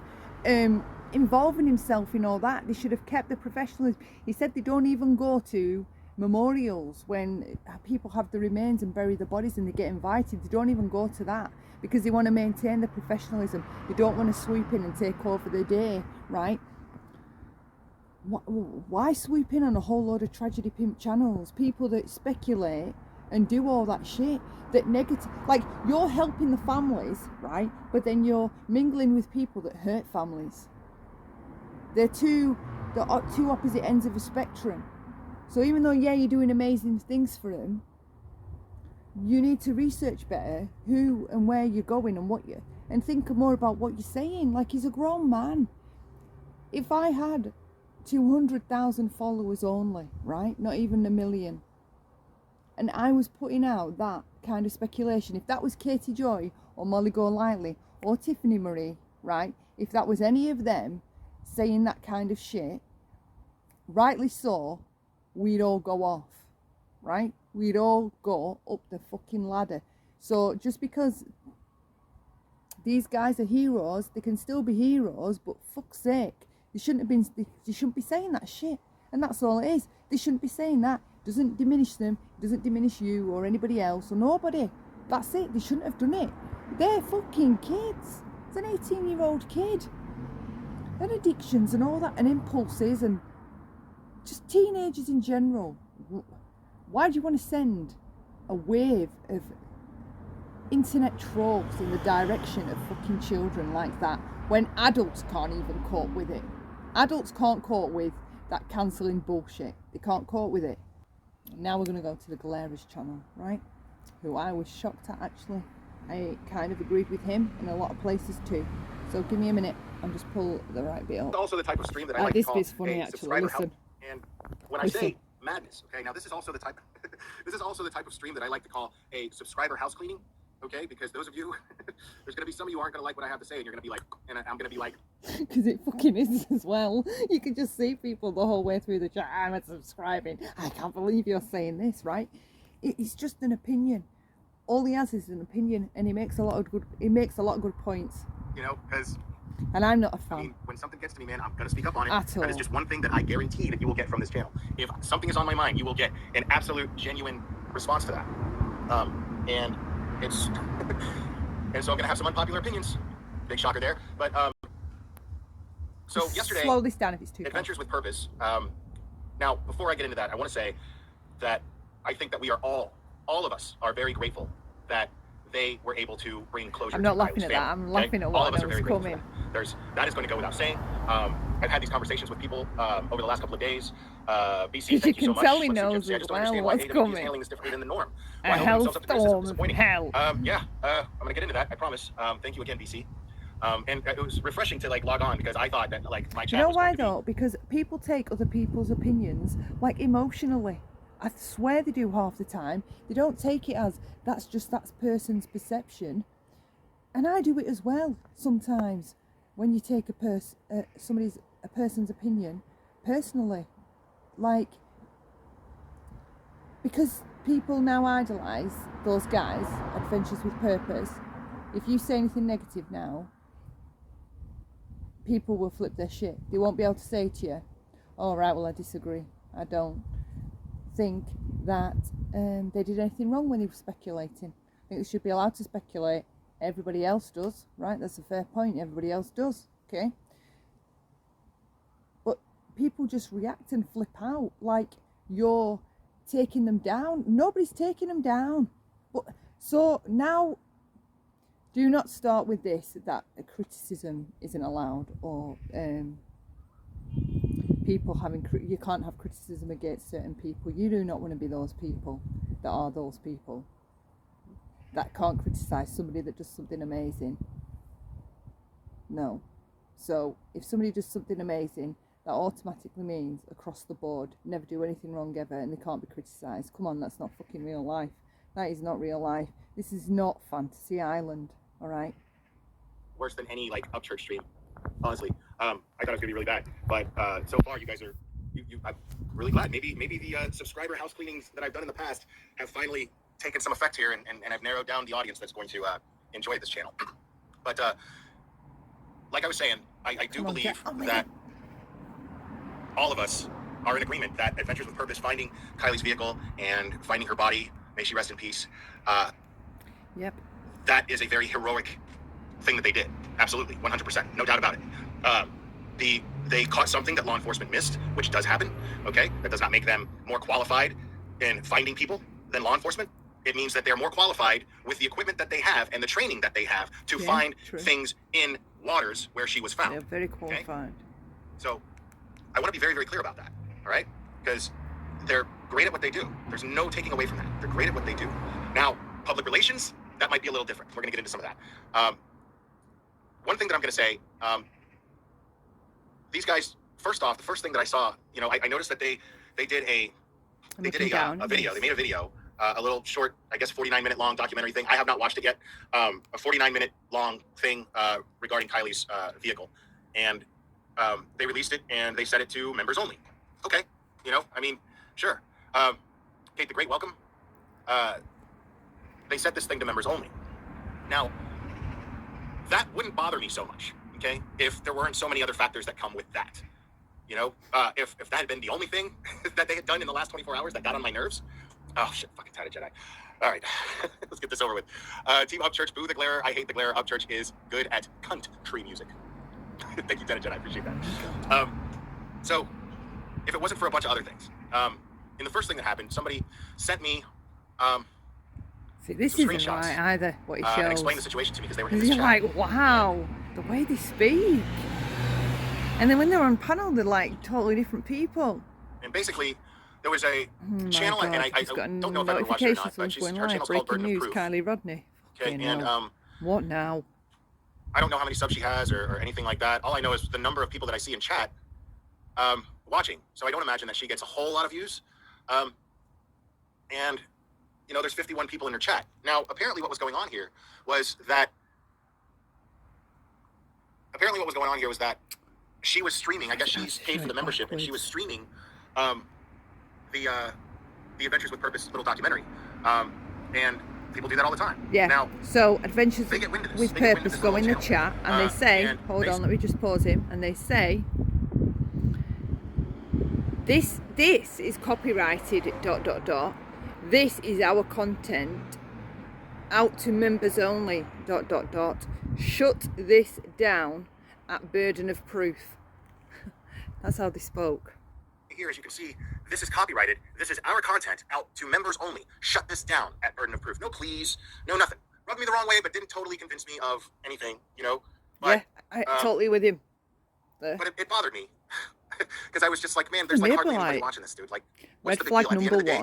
A: involving himself in all that. They should have kept the professionalism. He said they don't even go to memorials when people have the remains and bury the bodies and they get invited. They don't even go to that because they want to maintain the professionalism. They don't want to swoop in and take over the day, right? Why swoop in on a whole load of tragedy pimp channels? People that speculate and do all that shit, that negative, like you're helping the families, right? But then you're mingling with people that hurt families. They're two opposite ends of a spectrum. So even though, yeah, you're doing amazing things for them, you need to research better who and where you're going and think more about what you're saying. Like, he's a grown man. If I had 200,000 followers only, right? Not even 1 million. And I was putting out that kind of speculation. If that was Katie Joy or Molly Golightly or Tiffany Marie, right? If that was any of them saying that kind of shit, rightly so, we'd all go off, right? We'd all go up the fucking ladder. So just because these guys are heroes, they can still be heroes, but fuck's sake, they shouldn't be saying that shit. And that's all it is. They shouldn't be saying that. It doesn't diminish them, it doesn't diminish you or anybody else or nobody. That's it. They shouldn't have done it. They're fucking kids. It's an 18-year-old kid. And addictions and all that, and impulses, and just teenagers in general. Why do you want to send a wave of internet trolls in the direction of fucking children like that when adults can't even cope with it? Adults can't cope with that cancelling bullshit. They can't cope with it. Now we're going to go to the Galera's channel, right? Who I was shocked at, actually. I kind of agreed with him in a lot of places too. So give me a minute. I'll just pull the right bit up.
D: It's also the type of stream that I like to call
A: this bit's funny, actually. Listen.
D: And when I say madness, okay, now this is also the type of stream that I like to call a subscriber house cleaning, okay? Because those of you, there's going to be some of you aren't going to like what I have to say, and you're going to be like, and I'm going to be like,
A: because it fucking is as well. You can just see people the whole way through the chat. I'm subscribing. I can't believe you're saying this, right? It's just an opinion. All he has is an opinion, and he makes a lot of good points.
D: You know, because.
A: And I'm not a fan.
D: I mean, when something gets to me, man, I'm going to speak up on it.
A: At all.
D: That is just one thing that I guarantee that you will get from this channel. If something is on my mind, you will get an absolute, genuine response to that. And it's... and so I'm going to have some unpopular opinions. Big shocker there. But So yesterday,
A: slow this down if it's too fast.
D: Adventures with Purpose. Now, before I get into that, I want to say that I think that we are all of us are very grateful that they were able to bring closure.
A: I'm not
D: to
A: laughing
D: Kylie's
A: at
D: family,
A: that. I'm
D: okay?
A: laughing at
D: All
A: what
D: of
A: I
D: us
A: know
D: are
A: is
D: very grateful for
A: coming.
D: that is going to go without saying. I've had these conversations with people over the last couple of days. BC,
A: Because you
D: thank you
A: can
D: so much.
A: tell he
D: Let's see,
A: knows
D: Gypsy, I
A: as
D: just don't
A: well
D: understand why
A: what's
D: AWG is
A: coming.
D: handling this differently than the norm.
A: A
D: Why holding themselves up to criticism is
A: hellstorm of
D: disappointing.
A: hell.
D: I'm going to get into that. I promise. Thank you again, BC. And it was refreshing to like log on because I thought that like my chat
A: You know
D: was
A: why
D: going to
A: though? Because people take other people's opinions like emotionally. I swear they do half the time. They don't take it as that's just that person's perception. And I do it as well sometimes. When you take a person's opinion personally, like, because people now idolise those guys, Adventures with Purpose. If you say anything negative now, people will flip their shit. They won't be able to say to you, "All right, well, I disagree. I don't think that they did anything wrong when they were speculating. I think they should be allowed to speculate. Everybody else does, right? That's a fair point. Everybody else does, okay? But people just react and flip out like you're taking them down. Nobody's taking them down. But so now, do not start with this, that a criticism isn't allowed, or people you can't have criticism against certain people. You do not want to be those people that are those people that can't criticize somebody that does something amazing. No. So if somebody does something amazing, that automatically means across the board, never do anything wrong ever, and they can't be criticized. Come on, that's not fucking real life. That is not real life. This is not Fantasy Island, all right?
D: worse than any like Upchurch stream, honestly. I thought it was gonna be really bad, but so far you guys are. I'm really glad. Maybe the subscriber house cleanings that I've done in the past have finally taken some effect here, and I've narrowed down the audience that's going to enjoy this channel. But like I was saying, I do believe that all of us are in agreement that Adventures with Purpose, finding Kylie's vehicle and finding her body, may she rest in peace.
A: Yep.
D: That is a very heroic thing that they did. Absolutely, 100%, no doubt about it. They caught something that law enforcement missed, which does happen. Okay, that does not make them more qualified in finding people than law enforcement. It means that they're more qualified with the equipment that they have and the training that they have to find things in waters where she was found.
A: They're very qualified.
D: Okay? So I want to be very, very clear about that. All right, because they're great at what they do. There's no taking away from that. They're great at what they do. Now, public relations, that might be a little different. We're going to get into some of that. One thing that I'm going to say, these guys, first off, the first thing that I saw, I noticed that they did a video. They made a video, a little short, I guess 49-minute long documentary thing. I have not watched it yet. A 49-minute long thing regarding Kylie's vehicle. And they released it and they set it to members only. Okay. Sure. Kate the Great, welcome. They set this thing to members only. Now, that wouldn't bother me so much, okay, if there weren't so many other factors that come with that. If that had been the only thing that they had done in the last 24 hours that got on my nerves. Oh, shit, fucking Tide Jedi. All right, let's get this over with. Team Upchurch, boo the glare. I hate the glare. Upchurch is good at country music. Thank you, Tide Jedi. I appreciate that. So, if it wasn't for a bunch of other things, in the first thing that happened, somebody sent me
A: See, this isn't right either, what he shows.
D: And explained the situation to me because they were in this
A: You're
D: chat.
A: like, wow, the way they speak. And then when they're on panel, they're like totally different people.
D: And basically, there was a channel,
A: God,
D: and I don't know if I've ever watched it or not, but her channel's called Burden of Proof.
A: Kylie Rodney.
D: Okay, and
A: what now?
D: I don't know how many subs she has or anything like that. All I know is the number of people that I see in chat watching. So I don't imagine that she gets a whole lot of views. And there's 51 people in her chat. Now, apparently what was going on here was that she was streaming. I guess she's paid for the membership, and she was streaming the Adventures with Purpose little documentary. And people do that all the time.
A: Yeah.
D: Now,
A: so Adventures with Purpose go in the
D: channel.
A: chat, and they say, hold on, let me just pause him, and they say, this is copyrighted, ... This is our content, out to members only, ... Shut this down at Burden of Proof. That's how they spoke.
D: Here, as you can see, this is copyrighted. This is our content out to members only. Shut this down at burden of proof. No please, no nothing. Rubbed me the wrong way, but didn't totally convince me of anything, you know? But,
A: yeah, I totally with him. There.
D: But it bothered me. Because I was just like, man, there's like hardly anybody watching this, dude. Like, what's the big deal? At the end of the day,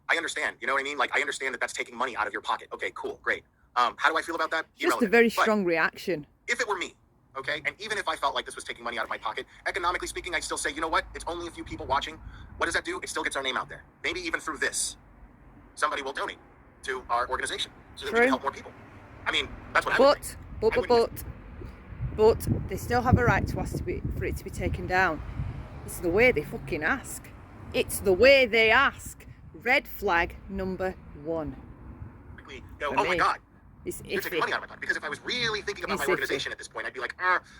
D: I understand. You know what I mean? Like, I understand that that's taking money out of your pocket. Okay, cool, great. How do I feel about that?
A: Just a very strong reaction.
D: If it were me, okay, and even if I felt like this was taking money out of my pocket, economically speaking, I'd still say, you know what? It's only a few people watching. What does that do? It still gets our name out there. Maybe even through this, somebody will donate to our organization so that we can help more people. I mean, that's what I would think.
A: But they still have a right to ask for it to be taken down. It's the way they fucking ask. It's the way they ask. Red flag number 1.
D: Go, oh my God. You're taking money out of my pocket. Because if I was really thinking about my organization at this point, I'd be like,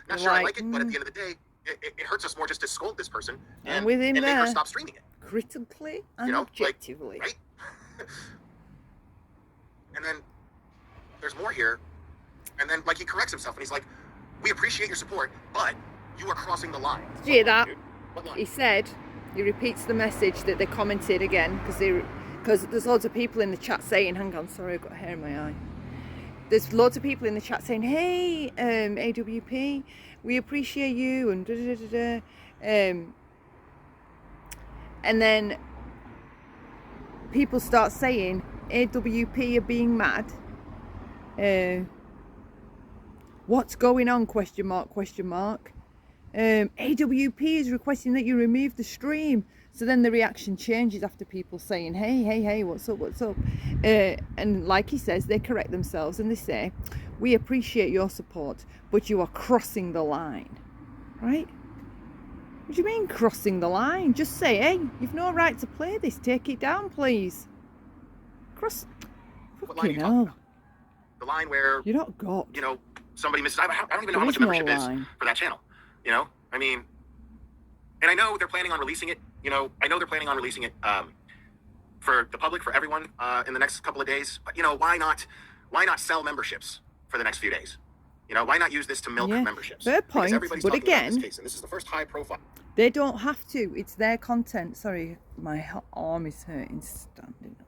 D: not sure I like it, but at the end of the day, it hurts us more just to scold this person and
A: with him
D: make her stop streaming it.
A: Critically and objectively.
D: Like, right? And then there's more here. And then like he corrects himself and he's like, we appreciate your support, but you are crossing the line.
A: Did you hear that? He said, he repeats the message that they commented again, because there's loads of people in the chat saying, hang on, sorry, I've got hair in my eye. There's loads of people in the chat saying, hey, AWP, we appreciate you, and da-da-da-da-da. And then people start saying, AWP are being mad. What's going on, question mark, question mark. AWP is requesting that you remove the stream. So then the reaction changes after people saying, hey, what's up? And like he says, they correct themselves and they say, we appreciate your support, but you are crossing the line. Right? What do you mean crossing the line? Just say, hey, you've no right to play this. Take it down, please. Cross. Fucking hell.
D: The line where,
A: you're not God.
D: You know, somebody misses. I don't even know how much a membership is for that channel. You know, I mean, and I know they're planning on releasing it. You know, I know they're planning on releasing it for the public, for everyone in the next couple of days. But you know, why not sell memberships for the next few days? You know, why not use this to milk memberships?
A: Fair point. But again,
D: this case, and this is the first high profile.
A: They don't have to. It's their content. Sorry, my arm is hurting standing up.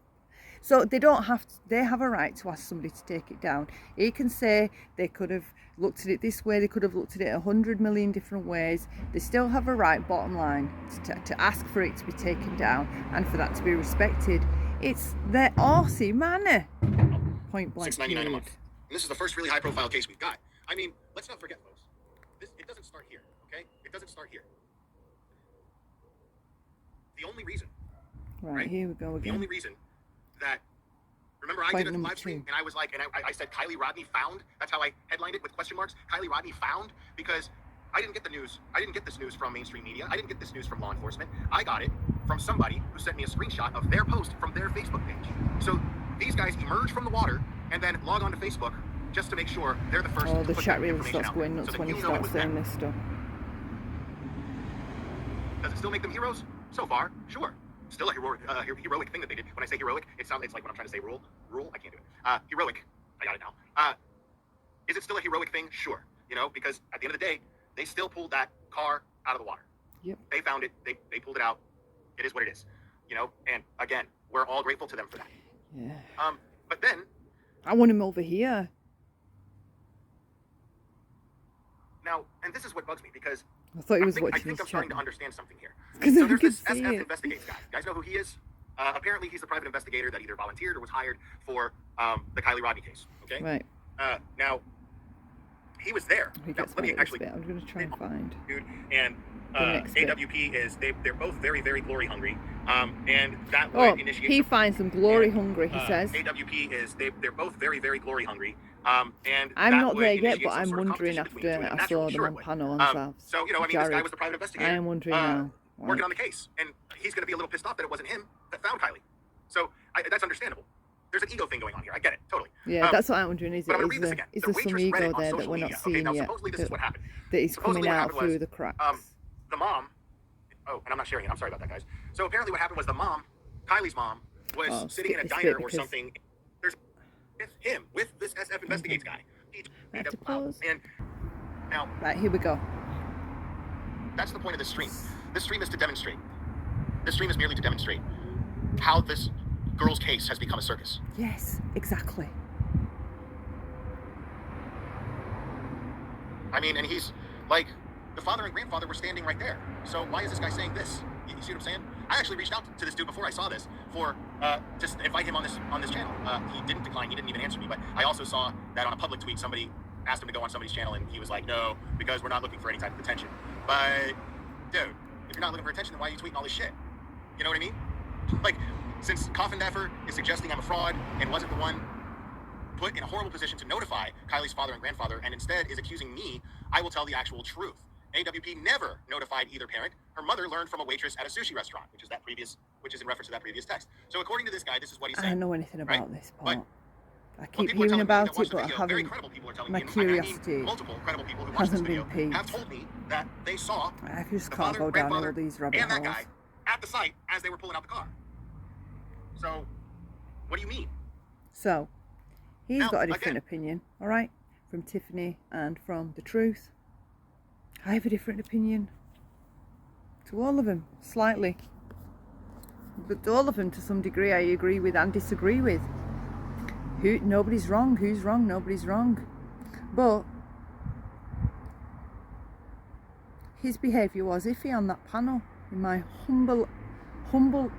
A: So they don't have to, they have a right to ask somebody to take it down. He can say they could have looked at it this way, they could have looked at it 100 million different ways. They still have a right, bottom line, to ask for it to be taken down and for that to be respected. It's their arsey manner. Point blank.
D: $6.99 a month. And this is the first really high profile case we've got. I mean, let's not forget, folks. It doesn't start here, okay? It doesn't start here. The only reason.
A: Right, here we go again.
D: The only reason that, remember, I did a live stream and I was like, and I said Kylie Rodney found. That's how I headlined it with question marks. Kylie Rodney found, because I didn't get the news. I didn't get this news from mainstream media. I didn't get this news from law enforcement. I got it from somebody who sent me a screenshot of their post from their Facebook page. So these guys emerge from the water and then log on to Facebook just to make sure they're the first.
A: Oh, the chat really starts going nuts when you start saying this stuff.
D: Does it still make them heroes? So far, sure. Still a heroic thing that they did. When I say heroic, it's like when I'm trying to say rule, I can't do it. Heroic, I got it now. Is it still a heroic thing? Sure. You know, because at the end of the day, they still pulled that car out of the water.
A: Yep.
D: They found it. They pulled it out. It is what it is. You know, and again, we're all grateful to them for that.
A: Yeah.
D: But then,
A: I want him over here.
D: Now, and this is what bugs me, because
A: I thought he was watching.
D: I think I'm starting to understand something here.
A: Because
D: so there's this SF Investigates guy. You guys know who he is? Apparently, he's the private investigator that either volunteered or was hired for the Kylie Rodney case. Okay.
A: Right.
D: Now, he was there. Now, let me actually.
A: I'm going to try and find.
D: Dude, and AWP is they're both very, very glory hungry. And that would initiate.
A: He finds them glory hungry. He says.
D: AWP is they're both very, very glory hungry. And
A: I'm not there yet, but I'm wondering after I saw them on panel on South.
D: So you know, I mean, this guy was the private investigator.
A: I am wondering now.
D: Working on the case, and he's going to be a little pissed off that it wasn't him that found Kylie. So that's understandable. There's an ego thing going on here. I get it, totally.
A: Yeah, that's what I'm wondering. Is there some ego there that we're not seeing yet? That is coming out through the cracks.
D: The mom. Oh, and I'm not sharing it. I'm sorry about that, guys. So apparently, what happened was the mom, Kylie's mom, was sitting in a diner or something. There's with this SF Investigates guy.
A: I have to pause.
D: And now,
A: right, here we go.
D: That's the point of this stream. This stream is to demonstrate. This stream is merely to demonstrate how this girl's case has become a circus.
A: Yes, exactly.
D: I mean, and he's like, the father and grandfather were standing right there. So why is this guy saying this? You see what I'm saying? I actually reached out to this dude before I saw this for just invite him on this channel. He didn't decline. He didn't even answer me. But I also saw that on a public tweet, somebody asked him to go on somebody's channel, and he was like, no, because we're not looking for any type of attention. But dude, if you're not looking for attention, then why are you tweeting all this shit? You know what I mean? Like, since Coffin Daffer is suggesting I'm a fraud and wasn't the one put in a horrible position to notify Kylie's father and grandfather, and instead is accusing me, I will tell the actual truth. AWP never notified either parent. Her mother learned from a waitress at a sushi restaurant, which is in reference to that previous text. So according to this guy, this is what he's saying.
A: I don't know anything about
D: right?
A: this part. I
D: But
A: keep hearing about it, but I
D: very
A: haven't.
D: credible people are telling
A: My
D: me,
A: curiosity
D: multiple credible people who watched this
A: hasn't
D: video
A: been piqued.
D: have told me that they saw
A: I just
D: the
A: can't
D: father,
A: go down
D: grandfather,
A: all these rabbit
D: and that
A: holes.
D: guy at the site as they were pulling out the car. So, what do you mean?
A: So, he's
D: Now,
A: got a different
D: again-
A: opinion, all right, from Tiffany and from The Truth. I have a different opinion to all of them, slightly. But all of them, to some degree, I agree with and disagree with. Nobody's wrong. Who's wrong? Nobody's wrong. But his behaviour was iffy on that panel. In my humble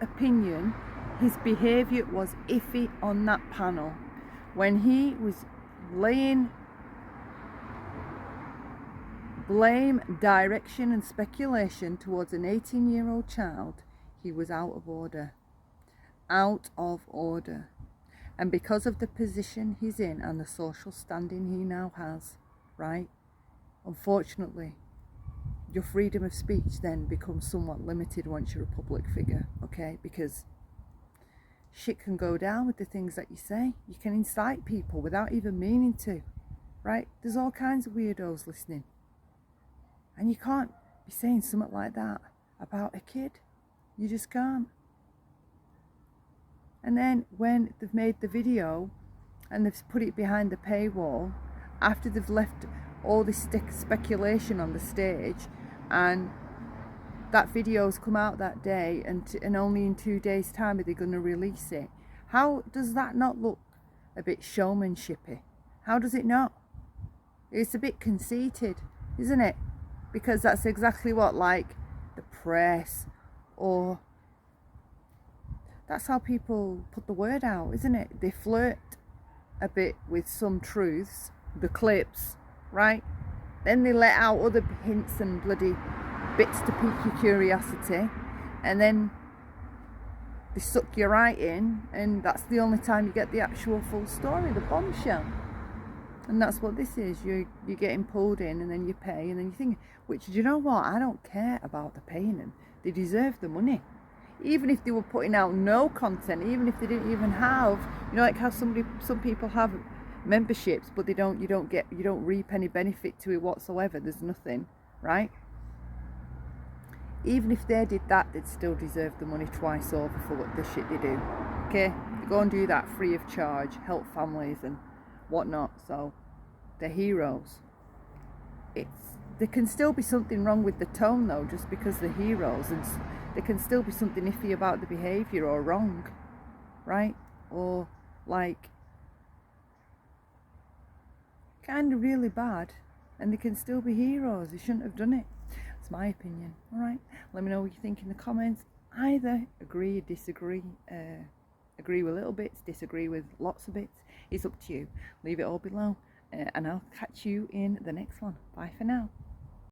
A: opinion, his behaviour was iffy on that panel. When he was laying blame, direction and speculation towards an 18-year-old child, he was out of order. Out of order. And because of the position he's in and the social standing he now has, right, unfortunately, your freedom of speech then becomes somewhat limited once you're a public figure, okay? Because shit can go down with the things that you say. You can incite people without even meaning to, right? There's all kinds of weirdos listening. And you can't be saying something like that about a kid. You just can't. And then when they've made the video and they've put it behind the paywall, after they've left all this speculation on the stage, and that video's come out that day, and only in 2 days' time are they going to release it, how does that not look a bit showmanshipy? How does it not? It's a bit conceited, isn't it? Because that's exactly what, like, the press, or that's how people put the word out, isn't it? They flirt a bit with some truths, the clips, right? Then they let out other hints and bloody bits to pique your curiosity, and then they suck you right in, and that's the only time you get the actual full story, the bombshell. And that's what this is. You're getting pulled in, and then you pay, and then you think, which, do you know what? I don't care about the paying them. They deserve the money. Even if they were putting out no content, even if they didn't even have, you know, like how some people have memberships, but you don't reap any benefit to it whatsoever. There's nothing, right? Even if they did that, they'd still deserve the money twice over for what the shit they do. Okay, they go and do that free of charge, help families and whatnot. So they're heroes. There can still be something wrong with the tone though, just because they're heroes, and there can still be something iffy about the behaviour or wrong, right? Or like kind of really bad, and they can still be heroes. They shouldn't have done it. That's my opinion. All right, let me know what you think in the comments. Either agree or disagree, agree with little bits, disagree with lots of bits. It's up to you. Leave it all below, and I'll catch you in the next one. Bye for now.